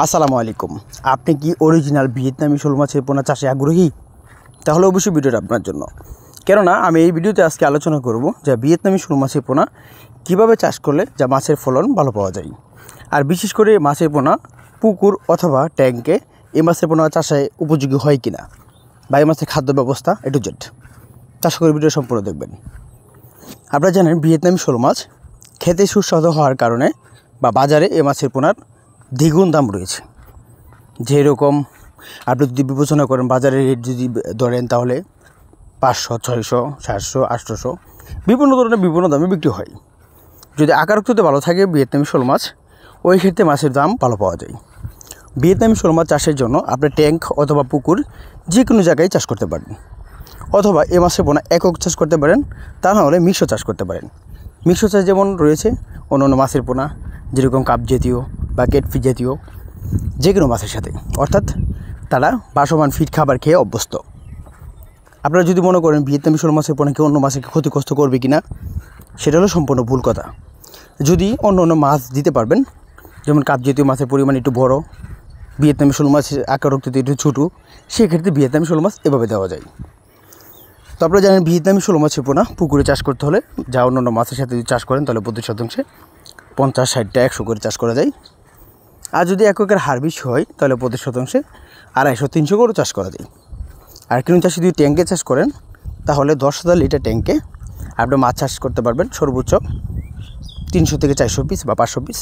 আসসালামু আলাইকুম। আপনি কি অরিজিনাল ভিয়েতনামি শোল মাছের পোনা চাষে আগ্রহী? তাহলে অবশ্যই ভিডিওটা আপনার জন্য। কেননা আমি এই ভিডিওতে আজকে আলোচনা করব যে ভিয়েতনামি শোল মাছের পোনা কীভাবে চাষ করলে যা মাছের ফলন ভালো পাওয়া যায়। আর বিশেষ করে মাছের পোনা পুকুর অথবা ট্যাঙ্কে এই মাছের পোনা চাষে উপযোগী হয় কিনা, বা এই মাছের খাদ্য ব্যবস্থা টু জেড। চাষ করে ভিডিও সম্পূর্ণ দেখবেন। আপনারা জানেন ভিয়েতনামি শোল মাছ খেতে সুস্বাদু হওয়ার কারণে বা বাজারে এই মাছের পোনার দ্বিগুণ দাম রয়েছে। যেরকম আপনি যদি বিবেচনা করেন বাজারের রেট যদি ধরেন তাহলে 500, 600, 700, 800 বিভিন্ন ধরনের বিভিন্ন দামে বিক্রি হয়। যদি আকারত্বতে ভালো থাকে ভিয়েতনামি শোল মাছ, ওই ক্ষেত্রে মাছের দাম ভালো পাওয়া যায়। ভিয়েতনামি শোল মাছ চাষের জন্য আপনি ট্যাঙ্ক অথবা পুকুর যে কোনো জায়গায় চাষ করতে পারেন, অথবা এ মাছের পোনা একক চাষ করতে পারেন, তা না হলে মিশ্র চাষ করতে পারেন। মিশ্র চাষ যেমন রয়েছে অন্য মাছের পোনা, যেরকম কাপ জাতীয় বা কেটফি জাতীয় যে কোনো মাছের সাথে, অর্থাৎ তারা বাসমান ফিট খাবার খেয়ে অভ্যস্ত। আপনারা যদি মনে করেন ভিয়েতনামি শোল মাছের পোনাকে অন্য মাছকে ক্ষতিগ্রস্ত করবে কিনা, সেটা হলো সম্পূর্ণ ভুল কথা। যদি অন্য মাছ দিতে পারবেন, যেমন কাপ জাতীয় মাছের পরিমাণ একটু বড়, ভিয়েতনামি শোল মাছের আকারত্বতে একটু ছোটো, সেক্ষেত্রে ভিয়েতনামি শোল মাছ এভাবে দেওয়া যায়। তো আপনারা জানেন ভিয়েতনামি শোল মাছের পোনা পুকুরে চাষ করতে হলে যা অন্য মাছের সাথে যদি চাষ করেন তাহলে প্রতি শতাংশে 50, 60, 100 করে চাষ করা যায়। আর যদি এককের হার বেশি হয় তাহলে প্রতি শতাংশে 250, 300 করেও চাষ করা যায়। আর কোনো চাষি যদি ট্যাঙ্কে চাষ করেন তাহলে 10,000 লিটার ট্যাঙ্কে আপনি মাছ চাষ করতে পারবেন সর্বোচ্চ 300 থেকে 400 পিস বা 500 পিস।